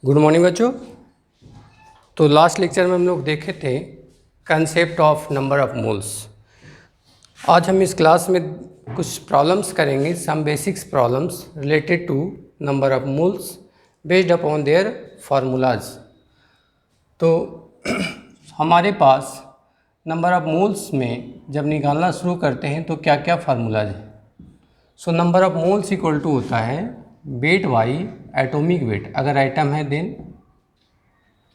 Good morning बच्चों। तो last lecture में हम लोग देखे थे concept of number of moles. आज हम इस क्लास में कुछ प्रॉब्लम्स करेंगे, some basics problems related to number of moles based upon their formulas. तो हमारे पास नंबर ऑफ मोल्स में जब निकालना शुरू करते हैं तो क्या क्या फार्मूलाज है। So number of moles equal to होता है वेट बाई एटॉमिक वेट, अगर आइटम है then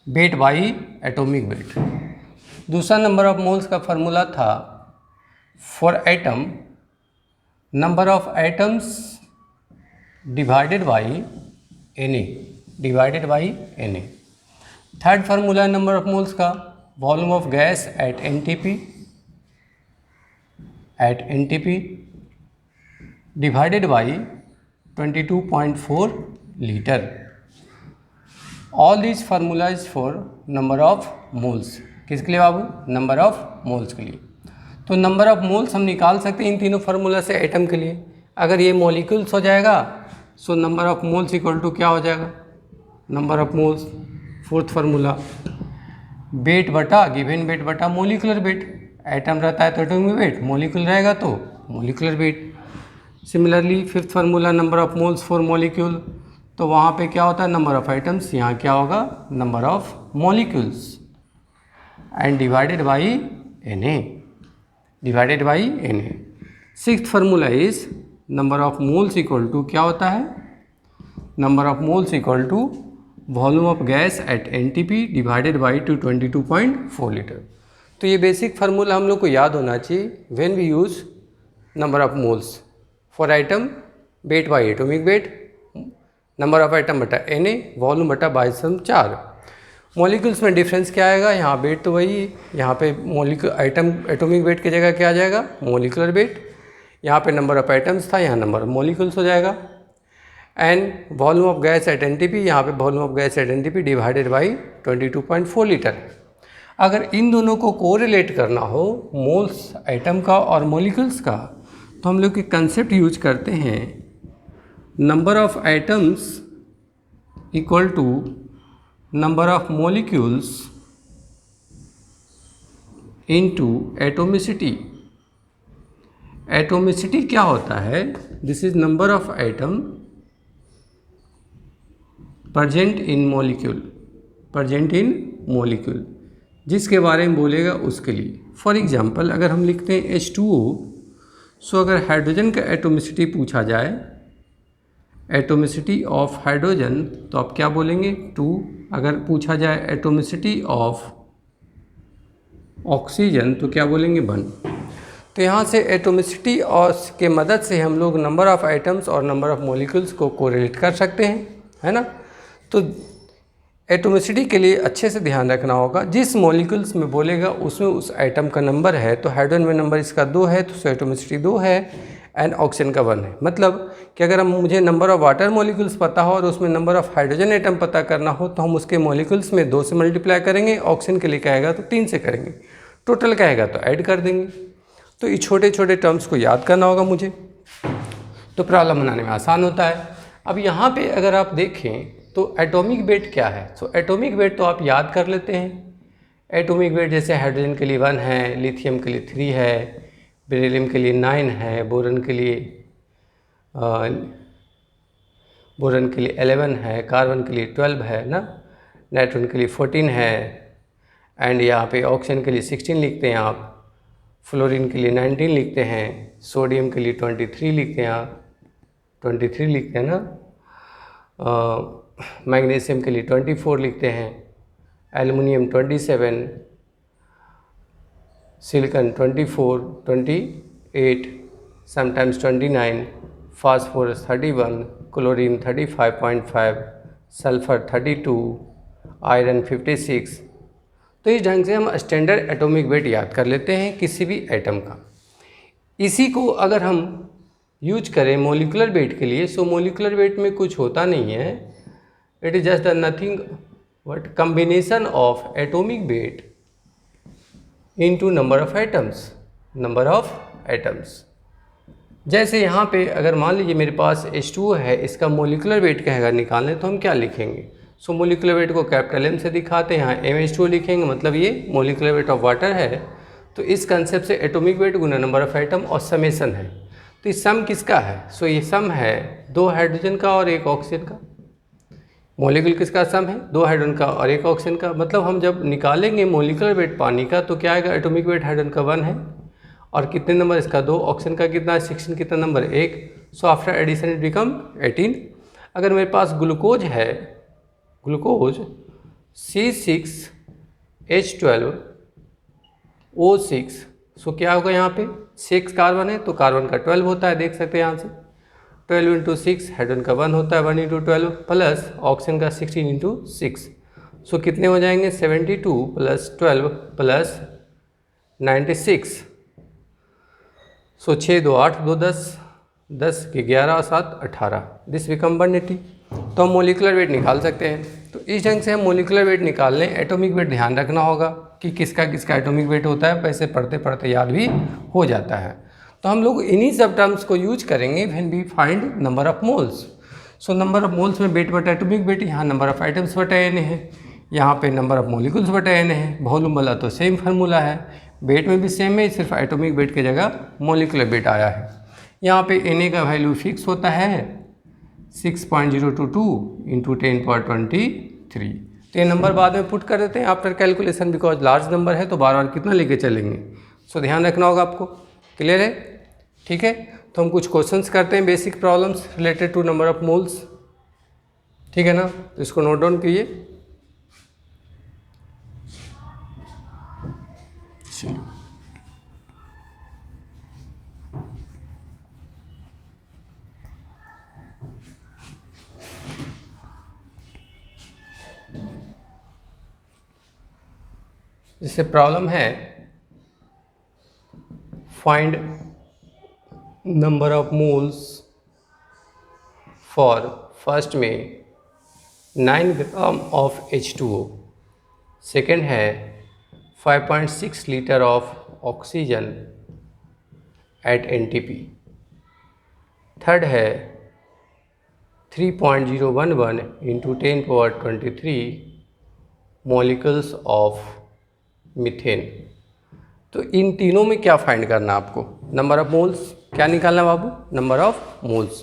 weight by atomic weight. दूसरा नंबर ऑफ मोल्स का फार्मूला था for atom number of atoms divided by Na, divided by Na। Third formula number of moles का volume of gas at NTP divided by 22.4 litre. All these formulas for number of moles. किसके लिए बाबू? Number of moles के लिए। तो number of moles हम निकाल सकते हैं इन तीनों फार्मूला से एटम के लिए। अगर ये मॉलिक्यूल्स हो जाएगा so number of moles equal to क्या हो जाएगा? Number of moles fourth formula weight बटा गिवन वेट बटा मोलिकुलर वेट। एटम रहता है तो एटॉमिक वेट, मोलिक्यूल रहेगा तो molecular weight. Similarly fifth formula number of moles for molecule, तो वहाँ पे क्या होता है? नंबर ऑफ आइटम्स, यहाँ क्या होगा? Number of molecules and divided by Na, divided by Na। Sixth formula is number of moles equal to क्या होता है? Number of moles equal to volume of gas at NTP divided by 22.4 litre. तो ये basic formula हम लोग को याद होना चाहिए when we use number of moles for atom weight by atomic weight, number of atom बटा Na, वॉल्यूम बटा बाई सम 4। मॉलिक्यूल्स में डिफरेंस क्या आएगा? यहाँ वेट तो वही, यहाँ पे मॉलिक्यूल आइटम एटॉमिक वेट की जगह क्या आ जाएगा? Molecular weight. यहाँ पे नंबर ऑफ आइटम्स था, यहाँ नंबर ऑफ मॉलिक्यूल्स हो जाएगा। And volume of gas at NTP, यहाँ पे volume of gas at NTP divided by 22.4 litre. अगर इन दोनों को कोरिलेट करना हो, मोल्स आइटम का और मॉलिक्यूल्स का, तो हम लोग एक कंसेप्ट यूज करते हैं number of atoms equal to number of molecules into atomicity. Atomicity क्या होता है? This is number of atom present in molecule, जिसके बारे में बोलेगा उसके लिए। फॉर एग्जांपल अगर हम लिखते हैं H2O, सो अगर हाइड्रोजन का एटोमिसिटी पूछा जाए, एटोमिसिटी ऑफ हाइड्रोजन, तो आप क्या बोलेंगे? 2। अगर पूछा जाए एटोमिसिटी ऑफ ऑक्सीजन तो क्या बोलेंगे? 1। तो यहाँ से एटोमिसिटी और के मदद से हम लोग नंबर ऑफ आइटम्स और नंबर ऑफ मॉलिक्यूल्स को कोरिलेट कर सकते हैं, है ना। तो एटोमिसिटी के लिए अच्छे से ध्यान रखना होगा, जिस मॉलिक्यूल्स में बोलेगा उसमें उस आइटम का नंबर है। तो हाइड्रोजन में नंबर इसका 2 है तो एटोमिसिटी 2 है एंड ऑक्सीजन का 1 है। मतलब कि अगर मुझे नंबर ऑफ वाटर मॉलिक्यूल्स पता हो और उसमें नंबर ऑफ हाइड्रोजन एटम पता करना हो तो हम उसके मॉलिक्यूल्स में 2 से मल्टीप्लाई करेंगे, ऑक्सीजन के लिए कहेगा तो 3 से करेंगे, टोटल कहेगा तो ऐड कर देंगे। तो ये छोटे छोटे टर्म्स को याद करना होगा मुझे, तो प्रॉब्लम बनाने में आसान होता है। अब यहाँ पे अगर आप देखें तो एटॉमिक वेट क्या है? सो एटॉमिक वेट तो आप याद कर लेते हैं। एटॉमिक वेट जैसे हाइड्रोजन के लिए 1 है, लिथियम के लिए 3 है, बेरिलियम के लिए 9 है, बोरन के लिए 11 है, कार्बन के लिए 12 है ना, नाइट्रोजन के लिए 14 है, एंड यहाँ पे ऑक्सीजन के लिए 16 लिखते हैं आप, फ्लोरीन के लिए 19 लिखते हैं, सोडियम के लिए 23 लिखते हैं आप, 23 लिखते हैं ना, मैग्नीशियम के लिए 24 लिखते हैं, aluminium 27, silicon 24, 28, sometimes 29, phosphorus 31, chlorine 35.5, sulphur 32, iron 56। तो इस ढंग से हम स्टैंडर्ड एटॉमिक वेट याद कर लेते हैं किसी भी एटम का। इसी को अगर हम यूज करें मॉलिकुलर वेट के लिए, सो मॉलिकुलर वेट में कुछ होता नहीं है, it is just the nothing but combination of atomic weight into number of atoms. जैसे यहाँ पे अगर मान लीजिए मेरे पास H2O है, इसका मॉलिकुलर वेट कहेगा निकालने, तो हम क्या लिखेंगे? सो मोलिकुलर वेट को कैपिटल M से दिखाते हैं, यहाँ MH2 लिखेंगे, मतलब ये मोलिकुलर वेट ऑफ वाटर है। तो इस कंसेप्ट से atomic weight Guna number of atom और समेशन है। तो ये सम किसका है? सो ये सम है 2 हाइड्रोजन का और 1 ऑक्सीजन का। मोलिकुल किसका सम है? 2 हाइड्रोजन का और 1 ऑक्सीजन का। मतलब हम जब निकालेंगे मोलिकुलर वेट पानी का तो क्या आएगा? एटॉमिक वेट हाइड्रोजन का 1 है और कितने नंबर इसका? 2। ऑक्सीजन का कितना है? 16। कितना number? 1। So after addition it become 18। अगर मेरे पास ग्लूकोज है, ग्लूकोज C6H12O6, सो क्या होगा यहाँ पे? 6 कार्बन है तो कार्बन का 12 होता है, देख सकते हैं यहाँ से। 12 × 6 हाइड्रोजन का 1 होता है, 1 × 12 प्लस ऑक्सीजन का 16 × 6। सो कितने हो जाएंगे? 72 + 12 + 96। सो 6 2 8 2 10 10 के 11 और 7 18। This become 180। तो हम मोलिकुलर वेट निकाल सकते हैं। तो इस ढंग से हम मोलिकुलर वेट निकाल लें। एटॉमिक वेट ध्यान रखना होगा कि किसका किसका एटॉमिक वेट होता है, वैसे पढ़ते पढ़ते याद भी हो जाता है। तो हम लोग इन्हीं सब टर्म्स को यूज करेंगे when we find number of moles. So number of moles में वेट बटा एटॉमिक वेट, यहाँ नंबर ऑफ आइटम्स बटा n है, यहाँ पे नंबर ऑफ मोलिकुल्स बटा n है। वॉल्यूम वाला तो सेम फार्मूला है, वेट में भी सेम है, सिर्फ एटॉमिक वेट की जगह मोलिकुलर वेट आया है। यहाँ पे Na का वैल्यू फिक्स होता है 6.022 × 10⁻23। तो ये नंबर बाद में पुट कर देते हैं after calculation, because large number है तो बार बार कितना लेके चलेंगे। सो ध्यान रखना होगा आपको। क्लियर है? ठीक है। तो हम कुछ क्वेश्चंस करते हैं, basic problems related to number of moles. ठीक है ना? तो इसको नोट डाउन कीजिए। जैसे प्रॉब्लम है, find number of moles for first में 9 ग्राम ऑफ H2O, सेकेंड है 5.6 litre of oxygen at NTP, third है 3.011 × 10⁻23 मॉलिक्यूल्स ऑफ मीथेन। तो इन तीनों में क्या फाइंड करना आपको? Number of moles. क्या निकालना बाबू? Number of moles.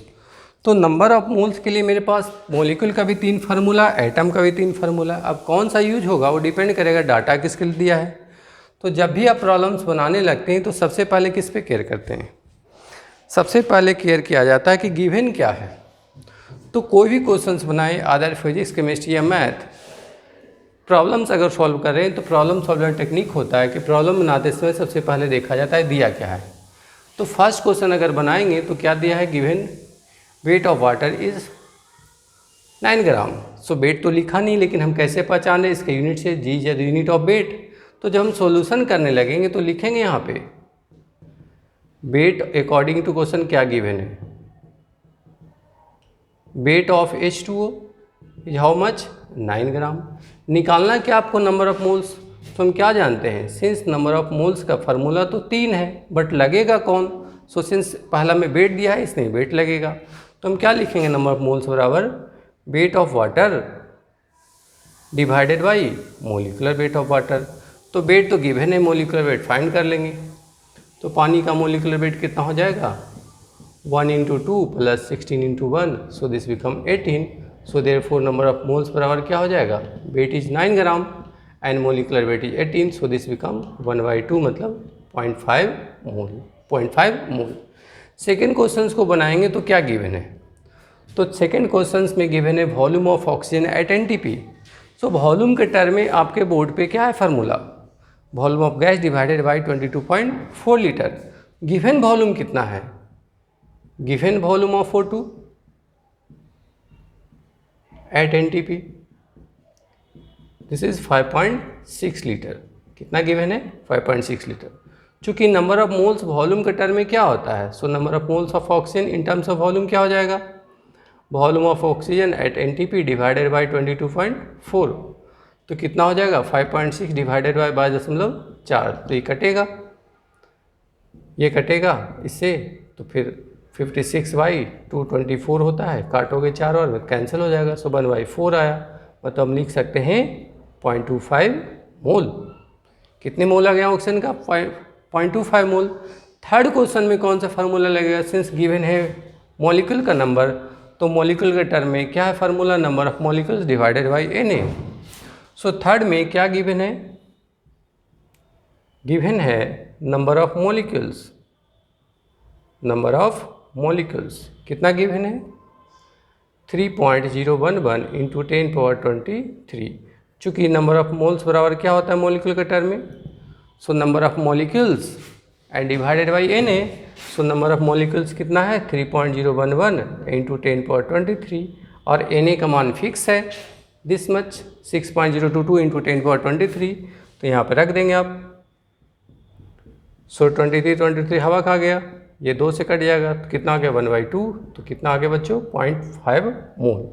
तो नंबर ऑफ मोल्स के लिए मेरे पास मॉलिक्यूल का भी 3 फार्मूला, एटम का भी 3 फार्मूला। अब कौन सा यूज होगा वो डिपेंड करेगा डाटा किसके लिए दिया है। तो जब भी आप प्रॉब्लम्स बनाने लगते हैं तो सबसे पहले किस पे केयर करते हैं? सबसे पहले केयर किया जाता है कि गिवन क्या है। तो कोई भी क्वेश्चंस बनाए, आदर फिजिक्स, केमिस्ट्री या मैथ, प्रॉब्लम्स अगर सॉल्व कर रहे हैं तो प्रॉब्लम सॉल्वर टेक्निक होता है कि प्रॉब्लम बनाते समय सबसे पहले देखा जाता है दिया क्या है। तो फर्स्ट क्वेश्चन अगर बनाएंगे तो क्या दिया है? Given weight of water is 9 gram. So weight तो लिखा नहीं, लेकिन हम कैसे पहचाने? इसके यूनिट से, g is the unit of weight. तो जब हम सॉल्यूशन करने लगेंगे तो लिखेंगे यहाँ पे वेट अकॉर्डिंग टू क्वेश्चन क्या गिवन है। Weight of H2O is how much? 9 ग्राम। निकालना क्या आपको? Number of moles. तो हम क्या जानते हैं? सिंस नंबर ऑफ मोल्स का फार्मूला तो 3 है, बट लगेगा कौन? सो सिंस पहला में वेट दिया है इसलिए वेट लगेगा। तो हम क्या लिखेंगे? नंबर ऑफ मोल्स बराबर wait of water divided by molecular wait of water. तो वेट तो गिवन है, मोलिकुलर वेट फाइंड कर लेंगे। तो पानी का मोलिकुलर वेट कितना हो जाएगा? 1 × 2 + 16 × 1, so this become 18। So therefore number of moles बराबर क्या हो जाएगा? Weight is 9 gram and molecular weight is 18, so this become 1/2, मतलब 0.5 मोल। 0.5 मोल। सेकेंड क्वेश्चन को बनाएंगे तो क्या गिवन है? तो सेकेंड क्वेश्चन में गिवन है volume of oxygen at NTP। So volume के टर्म में आपके बोर्ड पे क्या है formula? Volume of gas divided by 22.4 litre. Given volume कितना है? Given volume of O2 at NTP, this is 5.6 litre. कितना गिवन है? 5.6 लीटर। चूंकि नंबर ऑफ मोल्स वॉल्यूम के टर्म में क्या होता है, so number of moles of oxygen in terms of volume क्या हो जाएगा? Volume of oxygen at NTP divided by 22.4। तो कितना हो जाएगा? 5.6 डिवाइडेड बाई 12.4। तो ये कटेगा, ये कटेगा इससे, तो फिर 56/224 होता है, काटोगे 4 और कैंसिल हो जाएगा। सो 1/4 आया। मतलब हम लिख सकते हैं 0.25 मोल। कितने मोल आ गया ऑक्सीजन का? 0.25 मोल। थर्ड क्वेश्चन में कौन सा फार्मूला लगेगा? सिंस गिवन है मॉलिक्यूल का नंबर, तो मॉलिक्यूल के टर्म में क्या है formula? Number of molecules divided by Na। So third में क्या गिवन है? गिवन है number of molecules. Number of molecules कितना गिवन है? 3.011 इंटू 10⁻23। चूँकि नंबर ऑफ मोल्स बराबर क्या होता है मॉलिक्यूल के टर्म में? सो number of molecules and divided by Na। So number of molecules कितना है? 3.011 इंटू 10⁻23 और Na का मान फिक्स है दिस मच 6.022 इंटू 10⁻23, तो यहाँ पर रख देंगे आप। सो 23 हवा खा गया, ये 2 से कट जाएगा तो कितना आ गया? 1/2। तो कितना आ गया बच्चों? 0.5 मोल।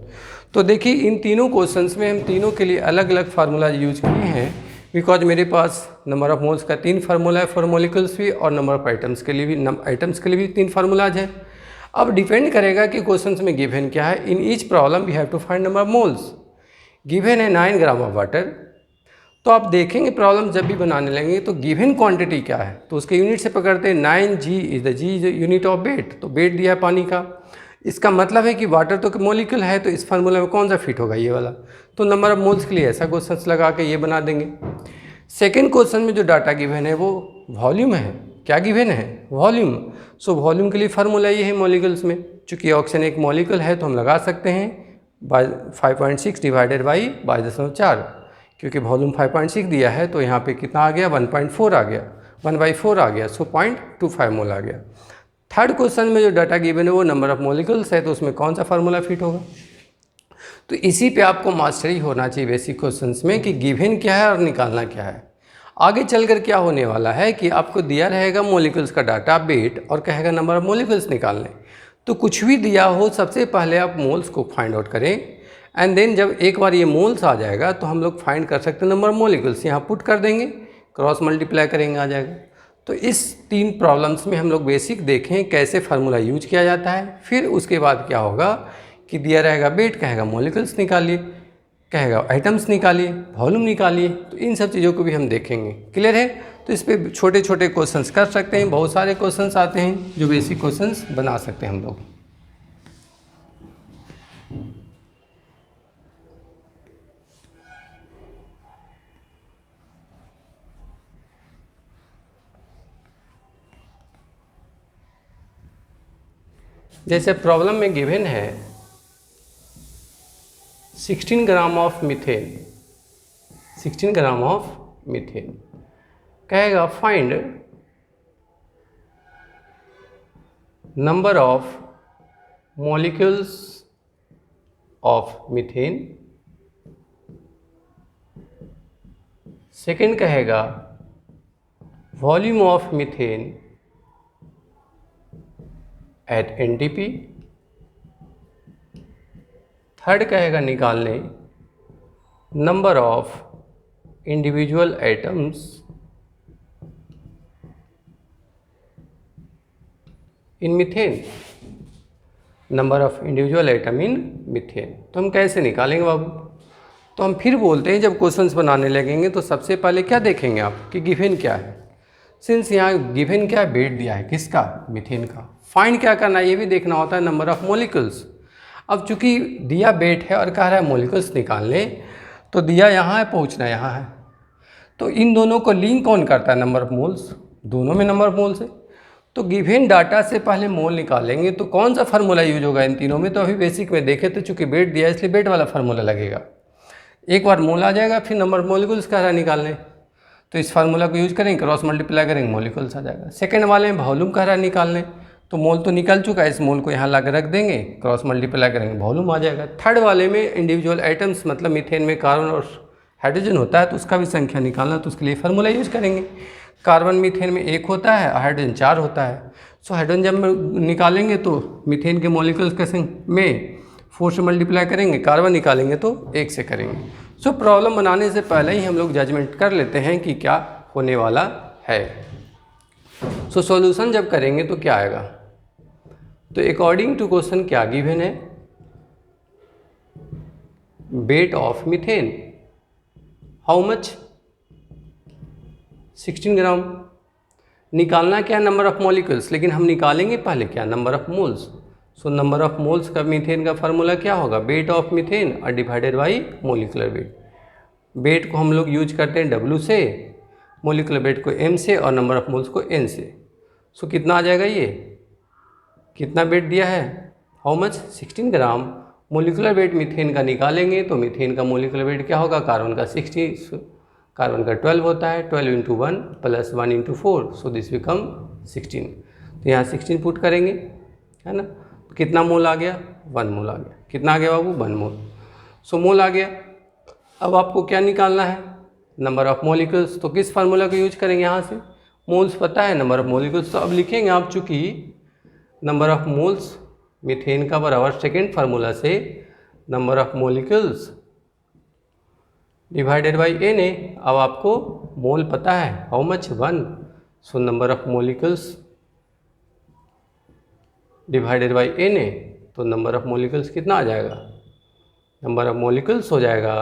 तो देखिए इन तीनों क्वेश्चंस में हम तीनों के लिए अलग अलग फार्मूला यूज किए हैं, बिकॉज मेरे पास नंबर ऑफ मोल्स का 3 फार्मूला है फॉर मॉलिक्यूल्स भी, और नंबर ऑफ आइटम्स के लिए भी 3 फार्मूलाज हैं। अब डिपेंड करेगा कि क्वेश्चंस में गिवन क्या है। In each problem we have to find number of moles. Given है 9 ग्राम ऑफ वाटर, तो आप देखेंगे प्रॉब्लम जब भी बनाने लगेंगे तो गिवन क्वांटिटी क्या है तो उसके यूनिट से पकड़ते हैं। 9g is the G unit of weight, तो वेट दिया है पानी का। इसका मतलब है कि वाटर तो मॉलिक्यूल है, तो इस फार्मूला में कौन सा फिट होगा? ये वाला। तो नंबर ऑफ मोल्स के लिए ऐसा क्वेश्चन लगा के ये बना देंगे। सेकेंड क्वेश्चन में जो डाटा गिवन है वो वॉल्यूम है। क्या गिवन है? वॉल्यूम। सो वॉल्यूम के लिए फार्मूला ये है मॉलिक्यूल्स में, चूँकि ऑक्सीजन एक मॉलिक्यूल है तो हम लगा सकते हैं 5.6 डिवाइडेड बाई 22.4, क्योंकि वॉल्यूम 5.6 दिया है तो यहाँ पे कितना आ गया? 1.4 आ गया, 1/4 आ गया। सो 0.25 मोल आ गया। थर्ड क्वेश्चन में जो डाटा गिवन है वो नंबर ऑफ मॉलिक्यूल्स है, तो उसमें कौन सा फार्मूला फिट होगा? तो इसी पे आपको मास्टरी होना चाहिए बेसिक क्वेश्चंस में कि गिवन क्या है और निकालना क्या है। आगे चलकर क्या होने वाला है कि आपको दिया रहेगा मॉलिक्यूल्स का डाटा वेट और कहेगा नंबर ऑफ मॉलिक्यूल्स निकालने। तो कुछ भी दिया हो सबसे पहले आप मोल्स को फाइंड आउट करें, एंड देन जब एक बार ये मोल्स आ जाएगा तो हम लोग फाइंड कर सकते हैं नंबर ऑफ मॉलिक्यूल्स। यहाँ पुट कर देंगे, क्रॉस मल्टीप्लाई करेंगे, आ जाएगा। तो इस 3 प्रॉब्लम्स में हम लोग बेसिक देखें कैसे फार्मूला यूज किया जाता है। फिर उसके बाद क्या होगा कि दिया रहेगा वेट, कहेगा मॉलिक्यूल्स निकालिए, कहेगा आइटम्स निकालिए, वॉल्यूम निकालिए। तो इन सब चीज़ों को भी हम देखेंगे। क्लियर है? तो इस पर छोटे छोटे क्वेश्चंस कर सकते हैं। बहुत सारे क्वेश्चंस आते हैं जो बेसिक क्वेश्चंस बना सकते हैं हम लोग। जैसे प्रॉब्लम में गिवन है 16 gram of methane, 16 gram of methane. कहेगा find number of molecules of methane. Second कहेगा volume of methane at NTP। Third कहेगा निकालने number of individual atoms in methane, number of individual atom in methane. तो हम कैसे निकालेंगे बाबू? तो हम फिर बोलते हैं जब क्वेश्चंस बनाने लगेंगे तो सबसे पहले क्या देखेंगे आप कि गिवन क्या है। सिंस यहाँ गिवन क्या है? वेट दिया है, किसका? मीथेन का। फाइंड क्या करना है ये भी देखना होता है, नंबर ऑफ मॉलिक्यूल्स। अब चूंकि दिया वेट है और कह रहा है मॉलिक्यूल्स निकालने, तो दिया यहाँ है, पहुँचना यहाँ है। तो इन दोनों को लिंक कौन करता है? Number of moles. दोनों में नंबर ऑफ मोल्स है, तो गिवन डाटा से पहले मोल निकालेंगे तो कौन सा फार्मूला यूज होगा इन तीनों में? तो अभी बेसिक में देखे तो चूँकि वेट दिया है इसलिए वेट वाला फार्मूला लगेगा। एक बार मोल आ जाएगा, फिर नंबर ऑफ मॉलिक्यूल्स कह रहा है निकालने, तो इस फार्मूला को यूज करेंगे, क्रॉस मल्टीप्लाई करेंगे, मॉलिक्यूल्स आ जाएगा। सेकंड वाले में वॉल्यूम कह रहा है निकालने, तो मोल तो निकल चुका है, इस मोल को यहाँ ला कर रख देंगे, क्रॉस मल्टीप्लाई करेंगे, वॉल्यूम आ जाएगा। थर्ड वाले में इंडिविजुअल आइटम्स, मतलब मीथेन में कार्बन और हाइड्रोजन होता है तो उसका भी संख्या निकालना, तो उसके लिए फार्मूला यूज करेंगे। कार्बन मीथेन में 1 होता है, हाइड्रोजन 4 होता है। सो हाइड्रोजन जब निकालेंगे तो मीथेन के मॉलिक्यूल्स के में 4 से मल्टीप्लाई करेंगे, कार्बन निकालेंगे तो 1 से करेंगे। सो प्रॉब्लम बनाने से पहले ही हम लोग जजमेंट कर लेते हैं कि क्या होने वाला है। सो सॉल्यूशन जब करेंगे तो क्या आएगा? तो अकॉर्डिंग टू क्वेश्चन क्या गिवन है? Wait of methane, how much, 16 ग्राम। निकालना क्या, नंबर ऑफ मॉलिक्यूल्स, लेकिन हम निकालेंगे पहले क्या, number of moles. So number of moles का मीथेन का फार्मूला क्या होगा, वेट ऑफ मीथेन और divided by molecular weight. Weight को हम लोग यूज करते हैं W से, मोलिकुलर वेट को M से और नंबर ऑफ मोल्स को N से। सो कितना आ जाएगा, ये कितना वेट दिया है, how much, 16 gram. Molecular weight methane का निकालेंगे तो मीथेन का मोलिकुलर वेट क्या होगा, कार्बन का 60, कार्बन का 12 होता है, 12 into 1 plus 1 into 4, so this become 16। तो यहाँ 16 पुट करेंगे, है ना, कितना मोल आ गया, 1 मोल आ गया। कितना आ गया बाबू, 1 मोल। सो मोल आ गया। अब आपको क्या निकालना है, नंबर ऑफ मॉलिक्यूल्स। तो किस फार्मूला को यूज करेंगे, यहाँ से मोल्स पता है, नंबर ऑफ मॉलिक्यूल्स। तो अब लिखेंगे आप, चूँकि नंबर ऑफ मोल्स मीथेन का बराबर सेकेंड फार्मूला से number of molecules divided by N A. अब आपको मोल पता है, how much, 1। So number of molecules divided by N A, तो नंबर ऑफ मॉलिक्यूल्स कितना आ जाएगा, नंबर ऑफ मॉलिक्यूल्स हो जाएगा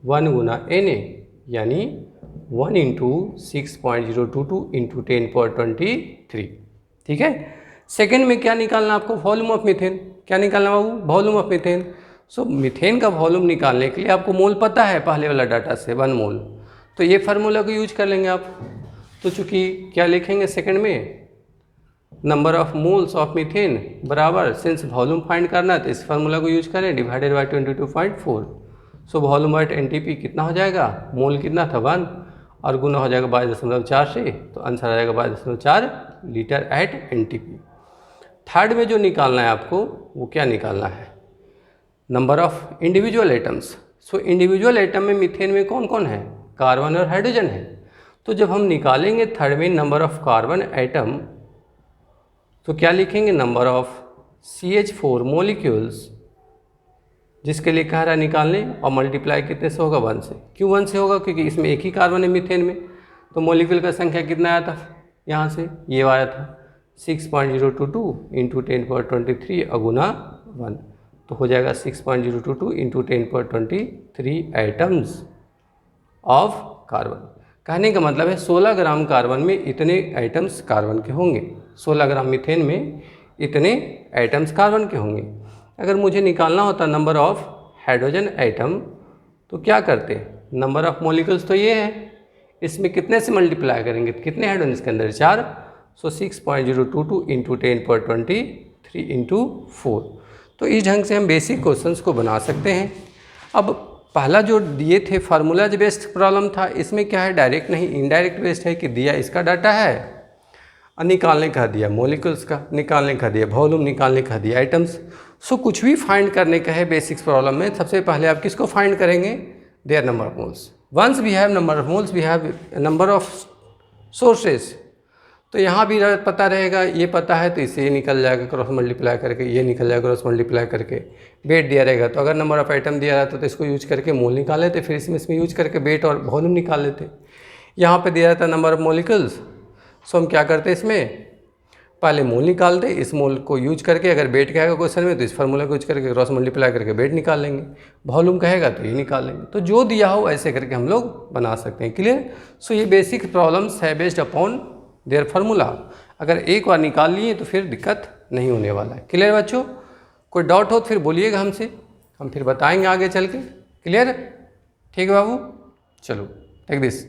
1 गुना एन ए, यानी 1 इंटू 6.022 इंटू 10^23। ठीक है। सेकेंड में क्या निकालना आपको, वॉल्यूम ऑफ मीथेन। क्या निकालना बाबू, volume of methane. So methane का वॉल्यूम निकालने के लिए आपको मोल पता है पहले वाला डाटा से, 1 मोल। तो ये फार्मूला को यूज कर लेंगे आप। तो चूँकि क्या लिखेंगे सेकेंड में, number of moles of methane बराबर, सिंस वॉल्यूम फाइंड करना है तो इस फार्मूला को यूज करें, divided by 22.4। So volume by NTP कितना हो जाएगा, मोल कितना था 1 और गुना हो जाएगा 22.4 से, तो आंसर आ जाएगा 22.4 लीटर एट NTP। थर्ड में जो निकालना है आपको, वो क्या निकालना है, number of individual atoms. So individual atom में मीथेन में कौन कौन है, कार्बन और हाइड्रोजन है। तो जब हम निकालेंगे थर्ड में नंबर ऑफ कार्बन एटम, तो क्या लिखेंगे, नंबर ऑफ CH4 मॉलिक्यूल्स, जिसके लिए कह रहा है निकालने, और मल्टीप्लाई कितने से होगा, 1 से। क्यों 1 से होगा, क्योंकि इसमें एक ही कार्बन है मीथेन में। तो मॉलिक्यूल का संख्या कितना आया था, यहाँ से ये आया था 6.022 इंटू 10^23 अगुना 1, तो हो जाएगा 6.022 इंटू 10^23 एटम्स ऑफ कार्बन। कहने का मतलब है 16 ग्राम कार्बन में इतने एटम्स कार्बन के होंगे, 16 ग्राम मीथेन में इतने एटम्स कार्बन के होंगे। अगर मुझे निकालना होता नंबर ऑफ हाइड्रोजन एटम, तो क्या करते, नंबर ऑफ मॉलिक्यूल्स तो ये है, इसमें कितने से मल्टीप्लाई करेंगे, कितने हाइड्रोजन इसके अंदर, 4। सो 6.022 इंटू 10^23 इंटू 4। तो इस ढंग से हम बेसिक क्वेश्चंस को बना सकते हैं। अब पहला जो दिए थे फार्मूलाज बेस्ड प्रॉब्लम था, इसमें क्या है, डायरेक्ट नहीं इनडायरेक्ट बेस्ड है, कि दिया इसका डाटा है और निकालने का दिया मॉलिक्यूल्स का, निकालने का दिया वॉल्यूम, निकालने का दिया आइटम्स। सो कुछ भी फाइंड करने का है बेसिक्स प्रॉब्लम में, सबसे पहले आप किसको फाइंड करेंगे, their number of moles. Once we have number of moles we have number of sources. तो यहाँ भी पता रहेगा, ये पता है तो इससे ये निकल जाएगा क्रॉस मल्टीप्लाई करके, ये निकल जाएगा क्रॉस मल्टीप्लाई करके। वेट दिया रहेगा तो अगर नंबर ऑफ आइटम दिया रहता तो इसको यूज करके मोल निकाल लेते, फिर इसमें यूज करके वेट और वॉल्यूम निकाल लेते। यहाँ पे दिया रहता नंबर ऑफ मॉलिक्यूल्स, सो हम क्या करते इसमें, पहले मोल निकाल दे, इस मोल को यूज करके अगर वेट कहेगा क्वेश्चन में तो इस फार्मूला को यूज करके क्रॉस मल्टीप्लाई करके वेट निकाल लेंगे, वॉल्यूम कहेगा तो ये निकाल लेंगे। तो जो दिया हो ऐसे करके हम लोग बना सकते हैं। क्लियर। सो ये बेसिक प्रॉब्लम्स है बेस्ड अपॉन देयर फार्मूला। अगर एक बार निकाल लिए तो फिर दिक्कत नहीं होने वाला है। क्लियर बच्चों, कोई डाउट हो तो फिर बोलिएगा हमसे, हम फिर बताएंगे आगे चल के। क्लियर, ठीक है बाबू, चलो टेक दिस।